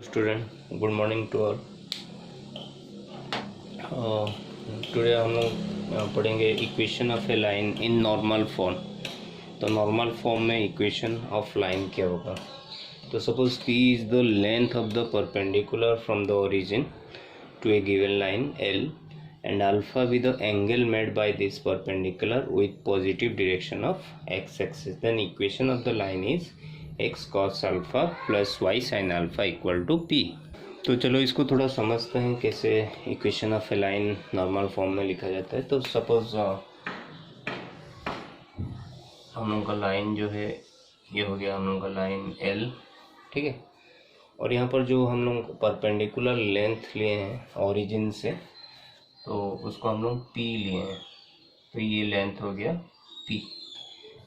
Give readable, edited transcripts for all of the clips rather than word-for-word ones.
Student good morning to all. Today हम लोग पढ़ेंगे equation of a line in normal form. तो normal form में इक्वेशन ऑफ लाइन क्या होगा। तो suppose P is the length of the perpendicular from the origin to a given line L and alpha with the angle made by this perpendicular with positive direction of x-axis. Then equation of the line is x cos alpha plus y sin alpha equal to p. तो चलो इसको थोड़ा समझते हैं कैसे equation of a line normal form में लिखा जाता है। तो सपोज हम लोग का लाइन जो है ये हो गया हम लोग का लाइन L, ठीक है। और यहाँ पर जो हम लोग परपेंडिकुलर लेंथ लिए हैं ओरिजिन से, तो उसको हम लोग P लिए हैं, तो ये लेंथ हो गया P।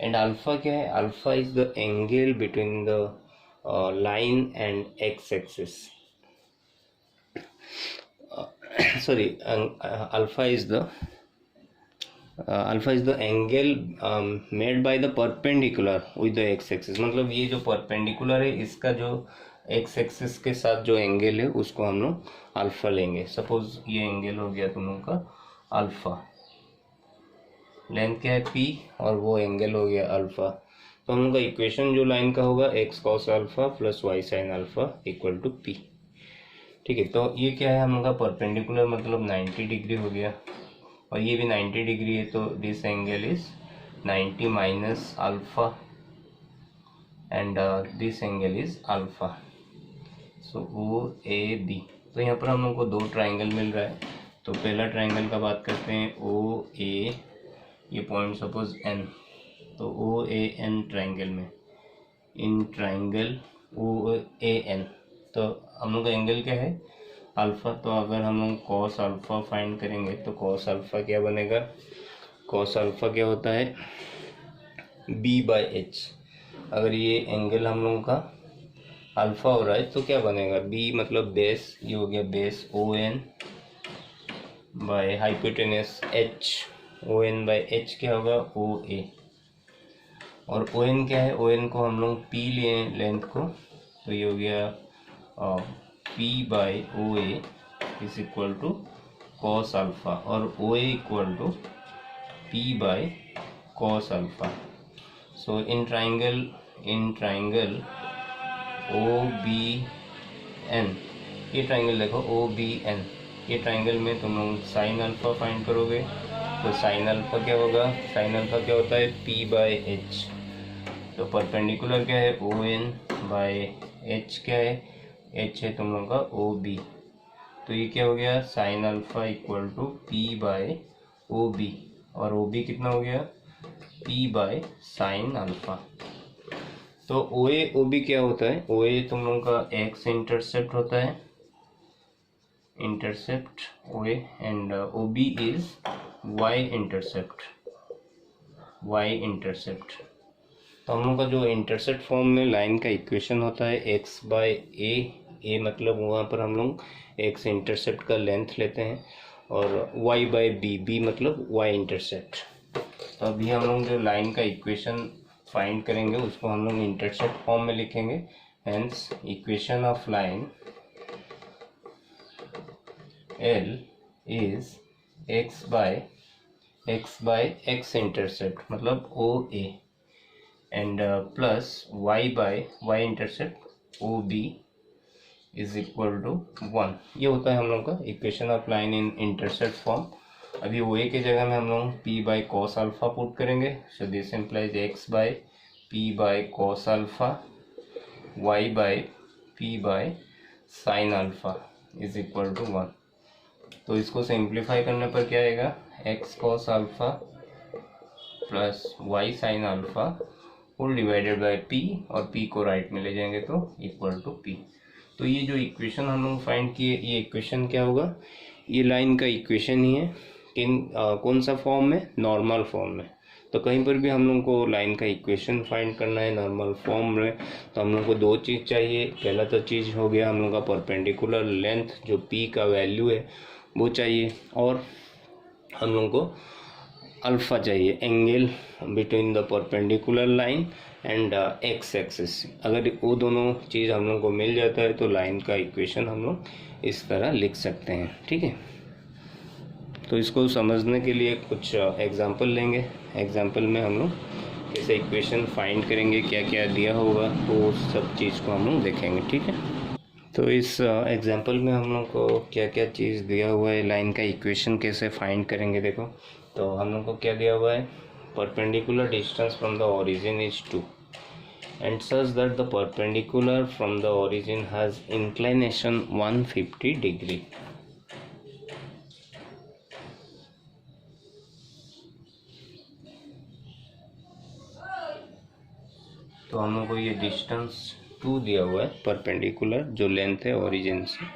एंड अल्फ़ा क्या है, alpha is the angle between the line and x axis. sorry, alpha is the angle made by the perpendicular with the x axis। मतलब ये जो परपेंडिकुलर है इसका जो x एक्सिस के साथ जो एंगल है उसको हम लोग अल्फा लेंगे। सपोज ये एंगल हो गया तुम लोग का अल्फा, लेंथ क्या है p और वो एंगल हो गया अल्फा। तो हम लोग का इक्वेशन जो लाइन का होगा x cos alpha plus y sin alpha equal to p, ठीक है। तो ये क्या है हम लोग का परपेंडिकुलर मतलब 90 डिग्री हो गया और ये भी 90 डिग्री है, तो this angle is 90 minus alpha and this angle is alpha. So OAB। तो यहाँ पर हम लोग को दो ट्राइंगल मिल रहा है। तो पहला ट्राइंगल का बात करते हैं OA, ये पॉइंट सपोज N, तो OAN ट्राइंगल में इन ट्राइंगल OAN तो हम लोग का एंगल क्या है अल्फ़ा। तो अगर हम लोग कॉस अल्फ़ा फाइंड करेंगे तो कॉस अल्फ़ा क्या बनेगा, कॉस अल्फ़ा क्या होता है B/H। अगर ये एंगल हम लोग का अल्फ़ा हो रहा है तो क्या बनेगा B मतलब बेस, ये हो गया base ON by hypotenuse H, ON by H क्या होगा OA। और ON क्या है, ON को हम लोग P लिए लेंथ को, तो ये हो गया P/OA is equal to cos alpha और OA equal to P/cos alpha. So in triangle OBN, ये ट्राइंगल देखो OBN, ये ट्राइंगल में तुम लोग साइन अल्फ़ा फाइंड करोगे तो साइन अल्फ़ा क्या होगा, साइन अल्फ़ा क्या होता है P/H। तो परपेंडिकुलर क्या है ON बाय H क्या है, H है तुम लोग का OB। तो ये क्या हो गया sine alpha equal to P/OB और OB कितना हो गया P/साइन अल्फ़ा। तो OA OB क्या होता है, OA तुम लोग का एक्स इंटरसेप्ट होता है, intercept OA, and OB is Y intercept, Y intercept. तो हम लोग का जो इंटरसेप्ट फॉर्म में लाइन का इक्वेशन होता है x/a, a मतलब वहाँ पर हम लोग x इंटरसेप्ट का लेंथ लेते हैं और y/b, b मतलब y इंटरसेप्ट। तो अभी हम लोग जो लाइन का इक्वेशन फाइंड करेंगे उसको हम लोग इंटरसेप्ट फॉर्म में लिखेंगे। Hence equation of line L is x intercept मतलब OA and plus y intercept OB is equal to 1। ये होता है हम लोग का equation of line in intercept form. अभी OA के जगह में हम लोग P/cos अल्फ़ा पुट करेंगे, so this implies x/P/cos alpha y/P/साइन अल्फ़ा इज इक्वल टू 1। तो इसको सिंप्लीफाई करने पर क्या आएगा x cos alpha plus y sine alpha whole divided by P, और P को राइट में ले जाएंगे तो इक्वल टू P। तो ये जो इक्वेशन हम लोग फाइंड किए, ये इक्वेशन क्या होगा, ये लाइन का इक्वेशन ही है। कौन सा फॉर्म में, नॉर्मल फॉर्म में। तो कहीं पर भी हम लोग को लाइन का इक्वेशन फाइंड करना है नॉर्मल फॉर्म में, तो हम लोग को दो चीज़ चाहिए। पहला तो चीज़ हो गया हम लोग का परपेंडिकुलर लेंथ जो P का वैल्यू है वो चाहिए, और हम लोग को अल्फ़ा चाहिए, angle between the perpendicular line and x axis. अगर वो दोनों चीज़ हम लोग को मिल जाता है तो लाइन का इक्वेशन हम लोग इस तरह लिख सकते हैं। ठीक है, तो इसको समझने के लिए कुछ एग्जांपल लेंगे। एग्जांपल में हम लोग कैसे इक्वेशन फाइंड करेंगे, क्या क्या दिया होगा, तो सब चीज़ को हम लोग देखेंगे। ठीक है, तो इस एग्जांपल में हम लोग को क्या क्या चीज़ दिया हुआ है, लाइन का इक्वेशन कैसे फाइंड करेंगे। देखो, तो हम लोग को क्या दिया हुआ है, perpendicular distance from the origin is 2 and such that the perpendicular from the origin has inclination 150 degree। तो हम लोग को ये डिस्टेंस 2 दिया हुआ है, परपेंडिकुलर जो लेंथ है ओरिजिन से,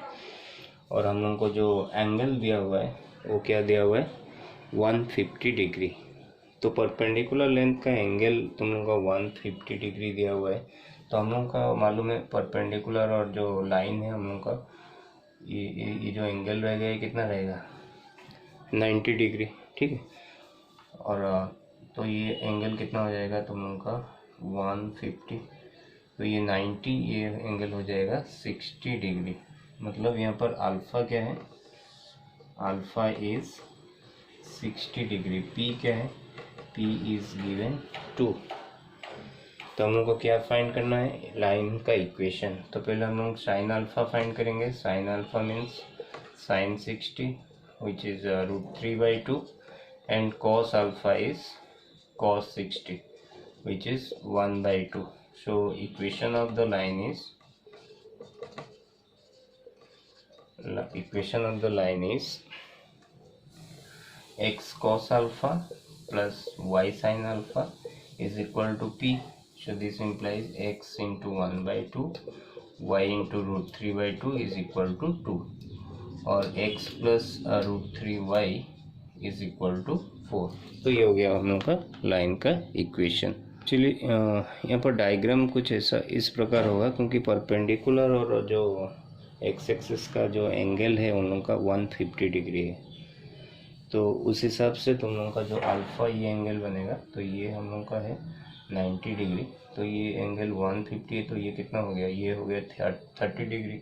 और हम लोग को जो एंगल दिया हुआ है वो क्या दिया हुआ है, 150 डिग्री। तो परपेंडिकुलर लेंथ का एंगल तुम लोग का 150 डिग्री दिया हुआ है। तो हम लोग का मालूम है परपेंडिकुलर और जो लाइन है हम लोग का ये जो एंगल रहेगा ये कितना रहेगा, 90 डिग्री। ठीक है, और तो ये एंगल कितना हो जाएगा तुम लोग का 150, तो ये 90, ये एंगल हो जाएगा 60 डिग्री। मतलब यहाँ पर अल्फ़ा क्या है, अल्फ़ा इज़ 60 डिग्री। पी क्या है, पी इज़ गिवन 2। तो हम लोग को क्या फाइंड करना है, लाइन का इक्वेशन। तो पहले हम लोग साइन अल्फ़ा फाइंड करेंगे। Sine alpha means sign 60 which is √3/2 and cos alpha is cos 60 which is 1/2। so equation of the line is x cos alpha plus y sin alpha is equal to p। so this implies x into 1/2 y into √3/2 is equal to 2, और x plus √3y is equal to 4। तो ये हो गया हम लोग का line का equation. Actually यहाँ पर डायग्राम कुछ ऐसा इस प्रकार होगा, क्योंकि परपेंडिकुलर और जो एक्स एक्सिस का जो एंगल है उन लोगों का 150 डिग्री है। तो उस हिसाब से तुम लोगों का जो अल्फ़ा ये एंगल बनेगा, तो ये हम लोग का है 90 डिग्री। तो ये एंगल 150 है, तो ये कितना हो गया, ये हो गया 30 डिग्री।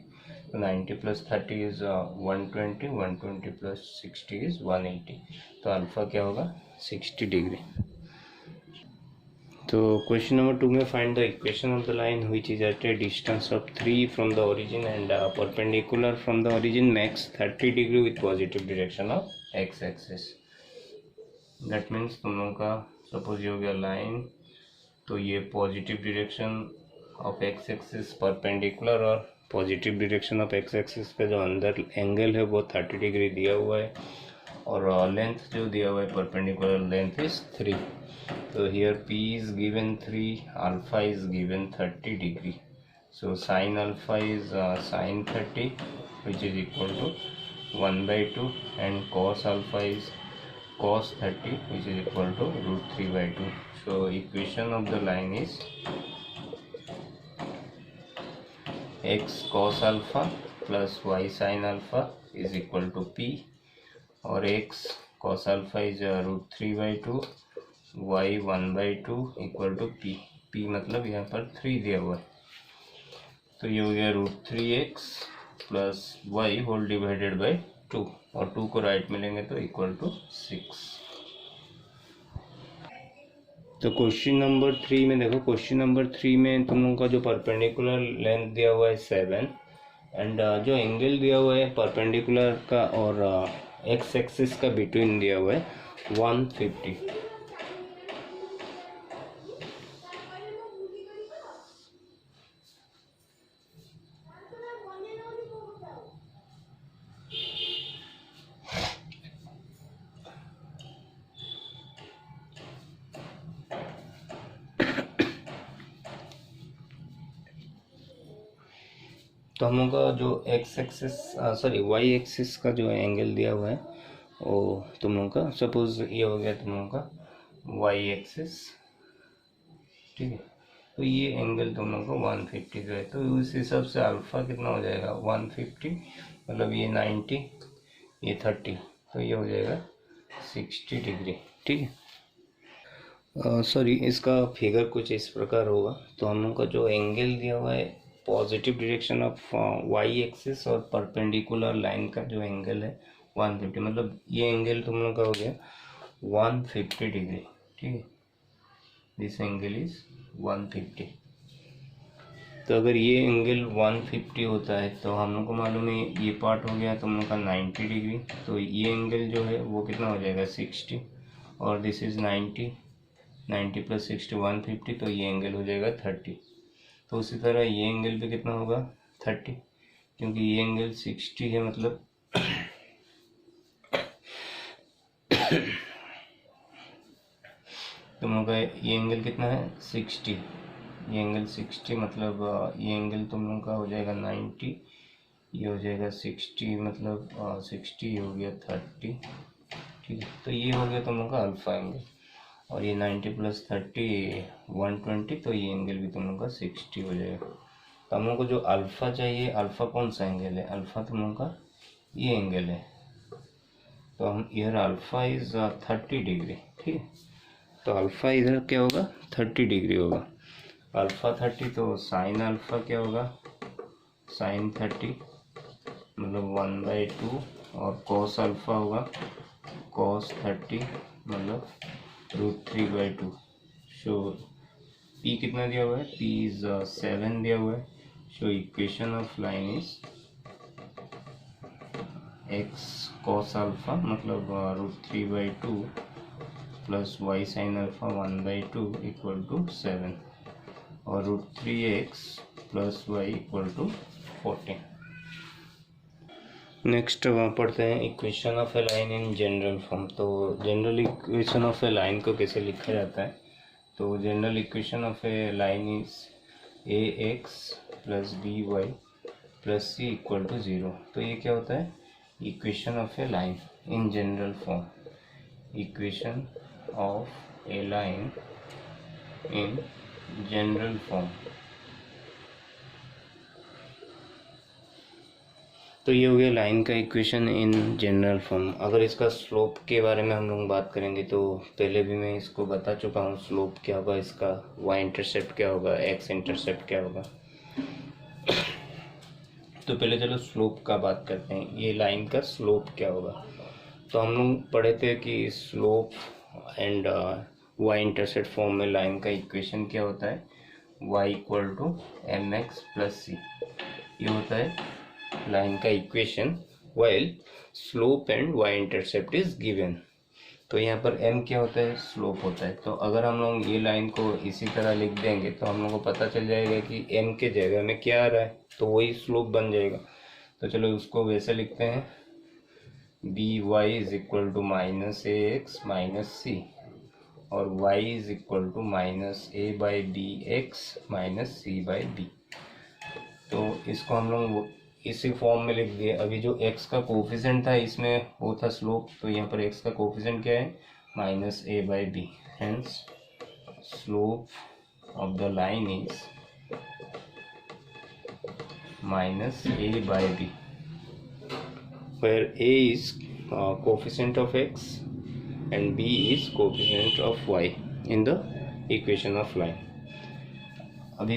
तो 90 प्लस 30 इज़ 120, 120 प्लस 60 इज़ 180। तो अल्फ़ा क्या होगा, 60 डिग्री। तो क्वेश्चन नंबर 2 में find the equation of the line which is at a distance of 3 from the origin and perpendicular from the origin makes 30 degree with positive direction of x axis. That means तुम लोगों का suppose ये हो गया line, तो ये positive direction of x axis perpendicular और positive direction of x axis का जो अंदर एंगल है वो 30 डिग्री दिया हुआ है, और लेंथ जो दिया हुआ है perpendicular length is 3। so here p is given 3, alpha is given 30 degree, so sin alpha is sin 30 which is equal to 1/2, and cos alpha is cos 30 which is equal to √3/2। so equation of the line is x cos alpha plus y sin alpha is equal to p, और x cos alpha is √3/2, y 1/2 equal to p। p मतलब यहाँ पर 3 दिया हुआ है, तो ये हो गया √3x plus y whole divided by 2, और 2 को राइट में लेंगे तो इक्वल टू 6। तो क्वेश्चन नंबर 3 में देखो, क्वेश्चन नंबर 3 में तुम लोगों का जो परपेंडिकुलर लेंथ दिया हुआ है 7, एंड जो एंगल दिया हुआ है परपेंडिकुलर का और एक्स एक्सिस का बिटवीन दिया हुआ है 150। तो हम लोग का जो x axis sorry y axis का जो एंगल दिया हुआ है वो तुम लोग का सपोज ये हो गया तुम लोग का वाई एक्सिस। ठीक है, तो ये एंगल तुम लोग का 150 जो है, तो उस हिसाब से अल्फ़ा कितना हो जाएगा 150, मतलब ये 90, ये 30, तो ये हो जाएगा 60 डिग्री। ठीक है, सॉरी, इसका फिगर कुछ इस प्रकार होगा। तो हम लोग का जो एंगल दिया हुआ है positive direction of y axis और परपेंडिकुलर लाइन का जो एंगल है 150, मतलब ये एंगल तुम लोग का हो गया 150 डिग्री। ठीक है, दिस एंगल इज 150। तो अगर ये एंगल 150 होता है तो हम लोग को मालूम है ये पार्ट हो गया तुम लोग का 90 डिग्री। तो ये एंगल जो है वो कितना हो जाएगा 60, और दिस इज 90, 90 प्लस 60 150, तो ये एंगल हो जाएगा 30। तो उसी तरह ये एंगल भी कितना होगा 30, क्योंकि ये एंगल 60 है, मतलब तुम लोग का ये एंगल कितना है 60, ये एंगल 60, मतलब ये एंगल तुम लोग का हो जाएगा 90, ये हो जाएगा 60, मतलब 60 हो गया 30। ठीक है, तो ये हो गया तुम लोग का अल्फा एंगल, और ये 90 प्लस 30 120, तो ये एंगल भी तुम लोग का 60 हो जाएगा। तो हम लोग को जो अल्फा चाहिए, अल्फा कौन सा एंगल है, अल्फा तुम लोग का ये एंगल है। तो हम इधर अल्फा इज 30 डिग्री। ठीक है, तो अल्फा इधर क्या होगा 30 डिग्री होगा, अल्फा 30। तो साइन अल्फा क्या होगा, साइन 30 मतलब 1/2, और कॉस अल्फा होगा कॉस 30 मतलब √3/2। सो पी कितना दिया हुआ है, पी इज 7 दिया हुआ है। So equation of line is x cos alpha मतलब √3/2 plus y sine alpha 1/2 equal to 7, और √3x plus y equal to 14। Next पढ़ते हैं equation of a line in general form. तो general equation of a line को कैसे लिखा जाता है, तो general equation of a line is ax plus by plus c equal to 0। तो ये क्या होता है, equation of a line in general form, equation of a line in general form. तो ये हो गया लाइन का इक्वेशन इन जनरल फॉर्म। अगर इसका स्लोप के बारे में हम लोग बात करेंगे तो पहले भी मैं इसको बता चुका हूँ, स्लोप क्या होगा इसका, वाई इंटरसेप्ट क्या होगा, एक्स इंटरसेप्ट क्या होगा। तो पहले चलो स्लोप का बात करते हैं, ये लाइन का स्लोप क्या होगा। तो हम लोग पढ़े थे कि slope and y intercept form में लाइन का इक्वेशन क्या होता है, y equal to mx plus c, ये होता है लाइन का equation while slope and y intercept is given. तो यहाँ पर m क्या होता है, स्लोप होता है। तो अगर हम लोग ये लाइन को इसी तरह लिख देंगे तो हम लोग को पता चल जाएगा कि m के जगह में क्या आ रहा है, तो वही स्लोप बन जाएगा। तो चलो उसको वैसे लिखते हैं, b y is equal to minus a x minus c, और y is equal to minus a by b x minus c by b. तो इसको हम लोग इसी फॉर्म में लिख दिए। अभी जो x का कोफिशिएंट था इसमें वो था स्लोप, तो यहाँ पर x का कोफिशिएंट क्या है, minus a by b, hence slope of the line is minus a by b, where a is coefficient of x and b is coefficient of y in the equation of line। अभी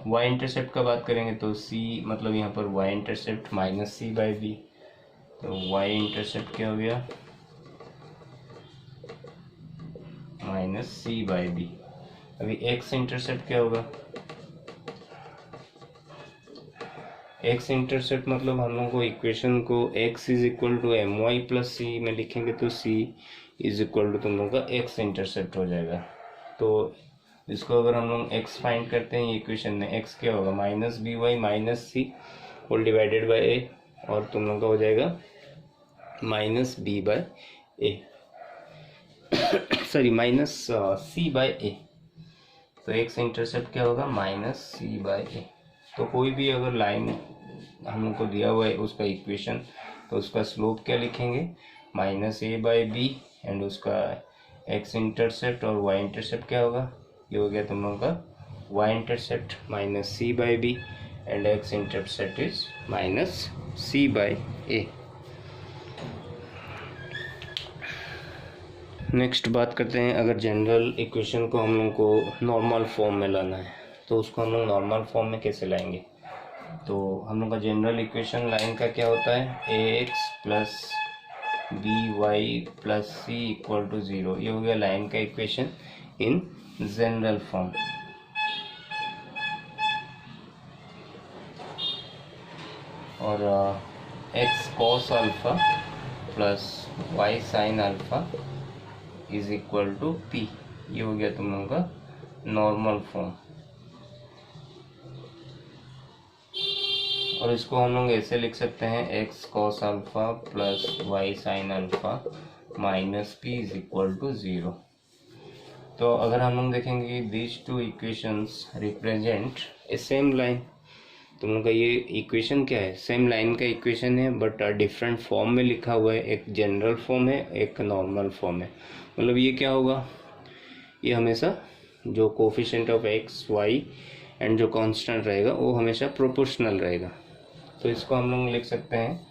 y intercept का बात करेंगे तो c मतलब यहाँ पर y intercept minus c by b, तो y intercept क्या हो गया माइनस सी बाई बी। अभी x इंटरसेप्ट क्या होगा, x इंटरसेप्ट मतलब हम लोग को इक्वेशन को x is equal to m y plus c में लिखेंगे तो c इज इक्वल टू तुम लोग का x इंटरसेप्ट हो जाएगा। तो इसको अगर हम लोग x फाइंड करते हैं इक्वेशन में, x क्या होगा minus b y minus c whole divided by a, और तुम लोग का हो जाएगा minus b by a sorry minus c by a. तो x इंटरसेप्ट क्या होगा माइनस सी बाई ए। तो कोई भी अगर लाइन हम लोग को दिया हुआ है उसका इक्वेशन, तो उसका स्लोप क्या लिखेंगे minus a by b, and उसका x इंटरसेप्ट और y इंटरसेप्ट क्या होगा, ये हो गया तुम लोगों का y intercept minus c by b and x intercept is minus c by a. Next बात करते हैं, अगर जनरल इक्वेशन को हम लोग को नॉर्मल फॉर्म में लाना है तो उसको हम लोग नॉर्मल फॉर्म में कैसे लाएंगे। तो हम लोग का जनरल इक्वेशन लाइन का क्या होता है, a x plus b y plus c equal to 0। ये हो गया लाइन का इक्वेशन इन जनरल फॉर्म। और x cos alpha plus y sine alpha is equal to p. ये हो गया तुम लोगों का नॉर्मल फॉर्म। और इसको हम लोग ऐसे लिख सकते हैं, x cos alpha plus y sine alpha minus p is equal to 0। तो अगर हम लोग देखेंगे these two equations represent a same line, तुम लोग का ये इक्वेशन क्या है, सेम लाइन का इक्वेशन है बट डिफरेंट फॉर्म में लिखा हुआ है। एक जनरल फॉर्म है, एक नॉर्मल फॉर्म है। मतलब ये क्या होगा, ये हमेशा जो coefficient of x y and जो कांस्टेंट रहेगा वो हमेशा प्रोपोर्शनल रहेगा। तो इसको हम लोग लिख सकते हैं,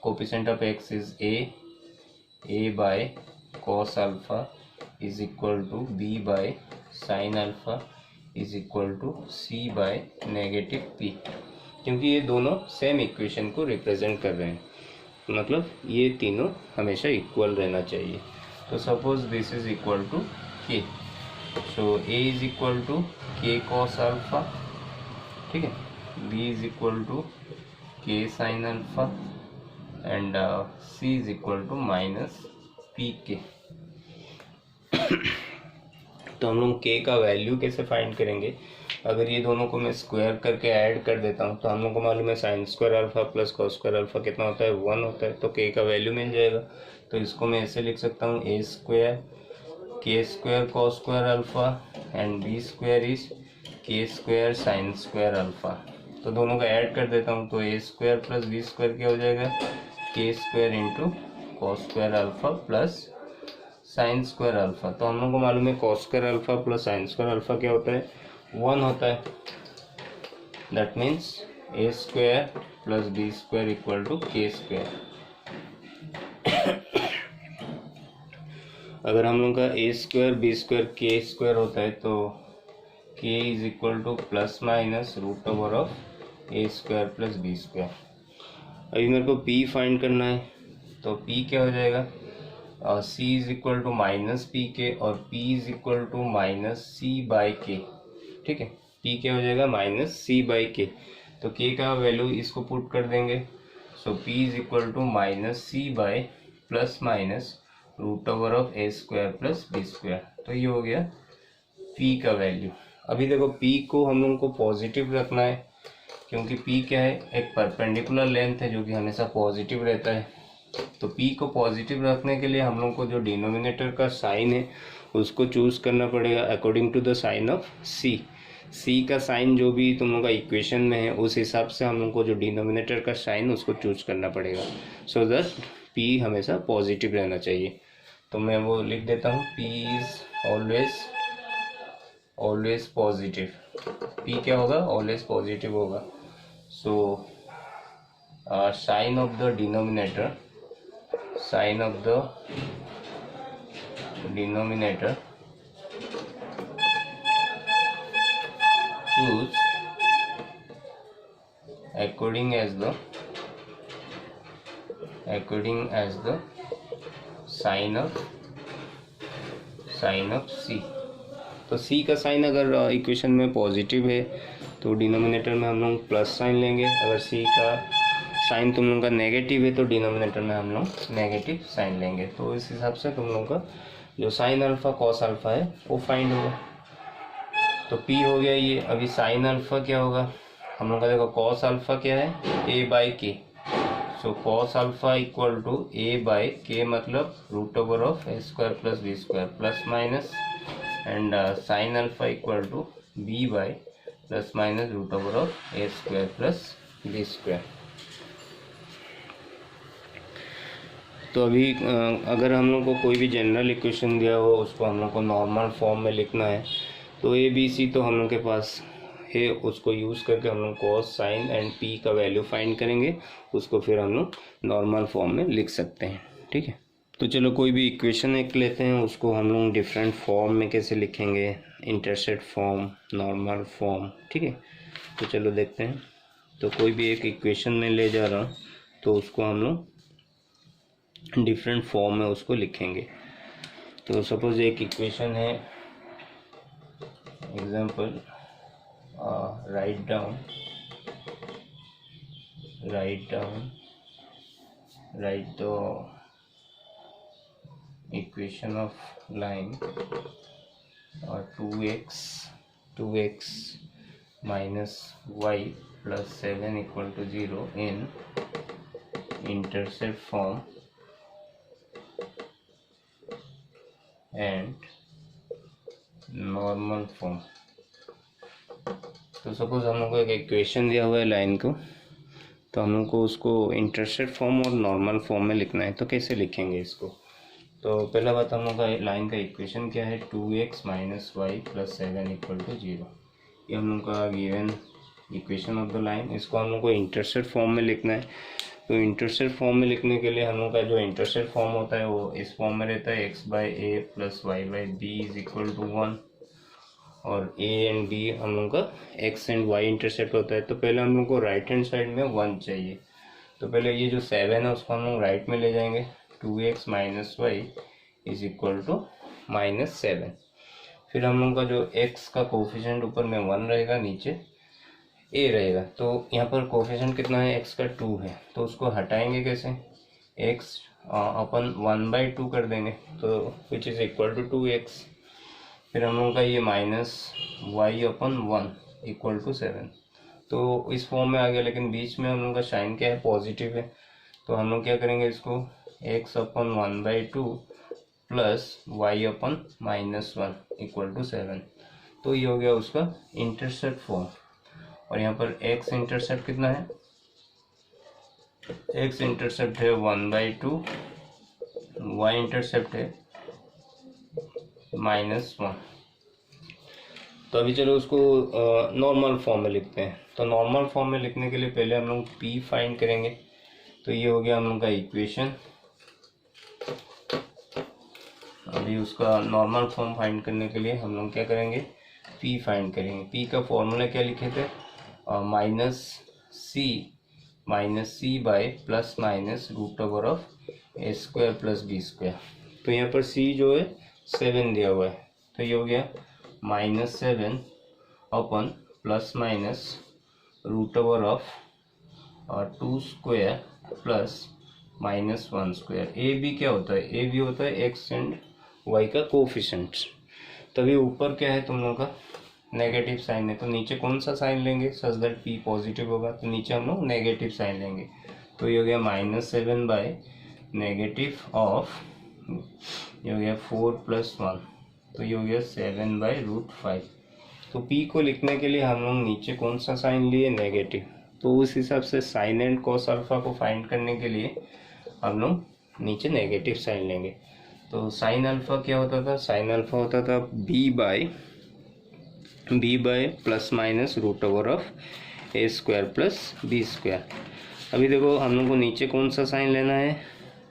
coefficient of x is a by cos alpha is equal to b by sine alpha is equal to c by negative p, क्योंकि ये दोनों सेम इक्वेशन को रिप्रेजेंट कर रहे हैं। मतलब ये तीनों हमेशा इक्वल रहना चाहिए। तो suppose this is equal to k, so a is equal to k cos alpha, ठीक है, b is equal to k sine alpha and c is equal to minus p k. तो हम लोग के का वैल्यू कैसे फाइंड करेंगे, अगर ये दोनों को मैं स्क्वायर करके ऐड कर देता हूँ तो हम लोग को मालूम है sign square alpha plus cos square alpha कितना होता है, 1 होता है। तो के का वैल्यू मिल जाएगा। तो इसको मैं ऐसे लिख सकता हूँ, a square k square cos square alpha and b square is k square sine square alpha. तो दोनों का ऐड कर देता हूँ, तो a square plus b square क्या हो जाएगा, k square into cos square alpha plus sine square alpha. तो हम लोग को मालूम है cos square alpha plus sine square alpha क्या होता है, 1 होता है। That means a square plus b square equal to k square. अगर हम लोग का a square b square k square होता है तो k is equal to plus minus root over of a square plus b square. अभी मेरे को पी फाइंड करना है, तो पी क्या हो जाएगा, c is equal to minus p k और p is equal to minus c by k, ठीक है। पी क्या हो जाएगा, माइनस सी बाई के। तो के का वैल्यू इसको पुट कर देंगे, so p is equal to minus c by plus minus root over of a square plus b square. तो ये हो गया पी का वैल्यू। अभी देखो पी को हम लोग को पॉजिटिव रखना है, क्योंकि पी क्या है, एक परपेंडिकुलर लेंथ है जो कि हमेशा पॉजिटिव रहता है। तो p को पॉजिटिव रखने के लिए हम लोग को जो डिनोमिनेटर का साइन है उसको चूज करना पड़ेगा according to the sign of c का साइन जो भी तुम लोग का इक्वेशन में है उस हिसाब से हम लोग को जो डिनोमिनेटर का साइन उसको चूज करना पड़ेगा, सो दैट p हमेशा पॉजिटिव रहना चाहिए। तो मैं वो लिख देता हूँ, p is always positive. p क्या होगा, ऑलवेज पॉजिटिव होगा। So sine of the denominator choose according as the sign of c। तो c का साइन अगर इक्वेशन में पॉजिटिव है तो डिनोमिनेटर में हम लोग प्लस साइन लेंगे, अगर c का साइन तुम लोग का नेगेटिव है तो डिनोमिनेटर में हम लोग नेगेटिव साइन लेंगे। तो इस हिसाब से तुम लोग का जो साइन अल्फा कॉस अल्फा है वो फाइंड होगा। तो p हो गया ये। अभी साइन अल्फा क्या होगा, हम लोग का देखो कॉस अल्फा क्या है, a by k. So cos alpha equal to a by k, मतलब root over of a square plus b square plus minus, and sine alpha equal to b by plus minus root over of a square plus b square. तो अभी अगर हम लोग को कोई भी general equation दिया हो उसको हम लोग को नॉर्मल फॉर्म में लिखना है, तो ए बी सी तो हम लोग के पास है, उसको यूज़ करके हम लोग कॉस साइन एंड पी का वैल्यू फाइंड करेंगे, उसको फिर हम लोग नॉर्मल फॉर्म में लिख सकते हैं, ठीक है। तो चलो कोई भी इक्वेशन एक लेते हैं, उसको हम लोग डिफरेंट फॉर्म में कैसे लिखेंगे, इंटरसेप्ट फॉर्म, नॉर्मल फॉर्म, ठीक है। तो चलो देखते हैं। तो कोई भी एक इक्वेशन में ले जा रहा हूँ, तो उसको हम लोग डिफरेंट फॉर्म में उसको लिखेंगे। तो सपोज एक इक्वेशन है, example write down the equation of line 2x minus y plus 7 equal to 0 in intercept form and normal form। तो सपोज हम लोग को एक इक्वेशन दिया हुआ है लाइन को, तो हम लोग को उसको इंटरसेप्ट फॉर्म और नॉर्मल फॉर्म में लिखना है। तो कैसे लिखेंगे इसको? तो पहला बात, हम लोग का लाइन का इक्वेशन क्या है, 2x minus y plus 7 equal to 0। ये हम लोग का given equation of the line. इसको हम लोग को इंटरसेप्ट फॉर्म में लिखना है। तो इंटरसेप्ट फॉर्म में लिखने के लिए हम लोग का जो इंटरसेप्ट फॉर्म होता है वो इस फॉर्म में रहता है, x by a plus y by b is equal to 1। और a एंड b हम लोग का x एंड y इंटरसेप्ट होता है। तो पहले हम लोग को राइट हैंड साइड में 1 चाहिए। तो पहले ये जो 7 है उसको हम लोग राइट में ले जाएंगे, 2x minus y is equal to minus 7। फिर हम लोग का जो x का कोफिशिएंट ऊपर में 1 रहेगा, नीचे a रहेगा। तो यहाँ पर कोफिशिएंट कितना है, x का 2 है। तो उसको हटाएंगे कैसे, x अपन 1/2 कर देंगे, तो which is equal to 2x। फिर हम लोग का ये minus y upon 1 equal to 7। तो इस फॉर्म में आ गया, लेकिन बीच में हम लोग का साइन क्या है, पॉजिटिव है। तो हम लोग क्या करेंगे, इसको x upon 1/2 plus y upon minus 1 equal to 7। तो ये हो गया उसका इंटरसेप्ट फॉर्म। और यहाँ पर x इंटरसेप्ट कितना है, x इंटरसेप्ट है 1/2, y इंटरसेप्ट है -1। तो अभी चलो उसको नॉर्मल फॉर्म में लिखते हैं। तो नॉर्मल फॉर्म में लिखने के लिए पहले हम लोग p फाइंड करेंगे। तो ये हो गया हम लोग का इक्वेशन। अभी उसका नॉर्मल फॉर्म फाइंड करने के लिए हम लोग क्या करेंगे, p फाइंड करेंगे। p का फॉर्मूला क्या लिखे थे, minus c by plus minus root over of a square plus b square. तो यहाँ पर c जो है 7 दिया हुआ है। तो ये हो गया -7 अपन plus minus root over of 2 square plus -1 square. A b क्या होता है, ए बी होता है एक्स एंड वाई का कोफिशिएंट। तभी ऊपर क्या है तुम लोगों का नेगेटिव साइन है, तो नीचे कौन सा साइन लेंगे सच दैट पी पॉजिटिव होगा, तो नीचे हम लोग नेगेटिव साइन लेंगे। तो ये हो गया -7 बाय नेगेटिव ऑफ, ये हो गया 4 + 1, तो ये हो गया 7/√5। तो p को लिखने के लिए हम लोग नीचे कौन सा साइन लिए, नेगेटिव। तो उस हिसाब से साइन एंड कॉस अल्फा को फाइंड करने के लिए हम लोग नीचे नेगेटिव साइन लेंगे। तो साइन अल्फा क्या होता था, साइन अल्फा होता था b by plus minus root over of a square plus b square. अभी देखो हम लोग को नीचे कौन सा साइन लेना है,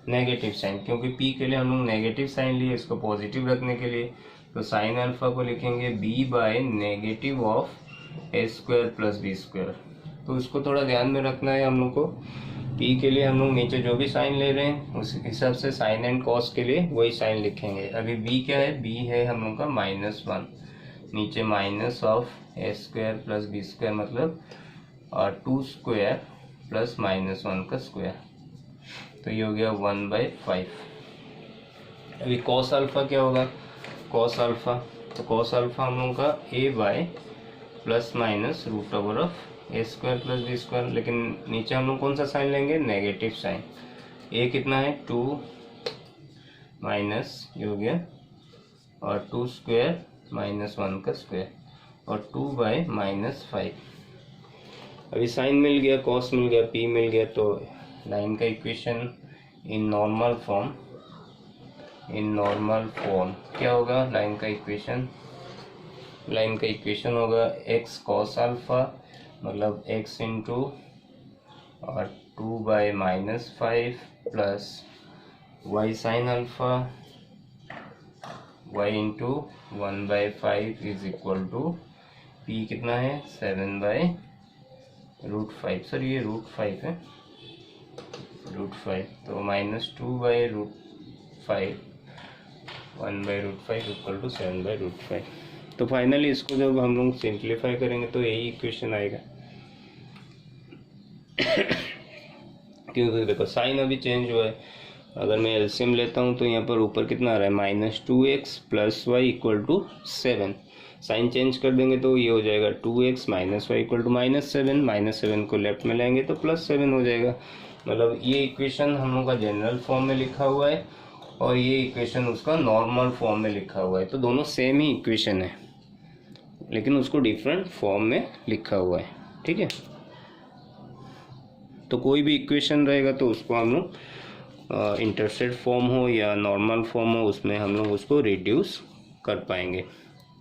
नेगेटिव साइन, क्योंकि p के लिए हम लोग नेगेटिव साइन लिए इसको पॉजिटिव रखने के लिए। तो साइन अल्फा को लिखेंगे b by negative of a square plus b square. तो इसको थोड़ा ध्यान में रखना है हम लोग को। p के लिए हम लोग नीचे जो भी साइन ले रहे हैं उस हिसाब से साइन एंड कॉस के लिए वही साइन लिखेंगे। अभी b क्या है, b है हम लोग का -1, नीचे minus of a square plus b square मतलब 2 स्क्वायर प्लस -1 का स्क्वायर। तो ये हो गया 1/5। अभी कॉस अल्फा क्या होगा, कॉस अल्फा, तो कॉस अल्फा हम लोग का a by plus minus root over of a square plus b square. लेकिन नीचे हम लोग कौन सा साइन लेंगे, नेगेटिव साइन। a कितना है 2 माइनस, ये हो गया और 2 स्क्वायर -1 का स्क्वायर और 2/-5। अभी साइन मिल गया, कॉस मिल गया, p मिल गया। तो लाइन का इक्वेशन इन नॉर्मल फॉर्म क्या होगा, लाइन का इक्वेशन होगा x cos अल्फा मतलब x इंटू और 2/-5 plus y sine alpha y into 1/5 is equal to p कितना है 7/√5, सर ये √5 है, √5, तो -2/√5 1/√5 इक्वल टू 7/√5। तो फाइनली इसको जब हम लोग सिंप्लीफाई करेंगे तो यही इक्वेशन आएगा। क्योंकि देखो साइन अभी चेंज हुआ है, अगर मैं एलसीएम लेता हूँ तो यहाँ पर ऊपर कितना आ रहा है -2x + y equal to 7। Sign change कर देंगे तो ये हो जाएगा 2x - y इक्वल टू -7, -7 को लेफ्ट में लाएंगे तो +7 हो जाएगा। मतलब ये इक्वेशन हम लोग का जनरल फॉर्म में लिखा हुआ है और ये इक्वेशन उसका नॉर्मल फॉर्म में लिखा हुआ है, तो दोनों सेम ही इक्वेशन है लेकिन उसको डिफरेंट फॉर्म में लिखा हुआ है। ठीक है, तो कोई भी इक्वेशन रहेगा तो उसको हम लोग इंटरसेट फॉर्म हो या नॉर्मल फॉर्म हो उसमें हम लोग उसको रिड्यूस कर पाएंगे।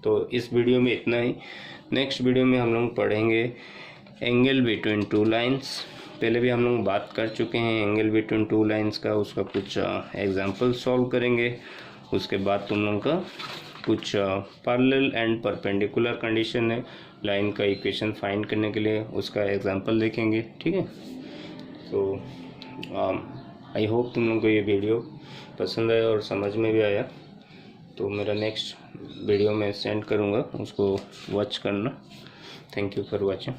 तो इस वीडियो में इतना ही। नेक्स्ट वीडियो में हम लोग पढ़ेंगे एंगल बिटवीन टू लाइंस। पहले भी हम लोग बात कर चुके हैं एंगल बिटवीन टू लाइंस का, उसका कुछ एग्जांपल सॉल्व करेंगे। उसके बाद तुम लोग का कुछ पैरेलल एंड परपेंडिकुलर कंडीशन है लाइन का इक्वेशन फाइंड करने के लिए, उसका एग्जांपल देखेंगे। ठीक है, तो आई होप तुम लोगों को ये वीडियो पसंद आया और समझ में भी आया। तो मेरा नेक्स्ट वीडियो में सेंड करूँगा, उसको वॉच करना। Thank you for watching.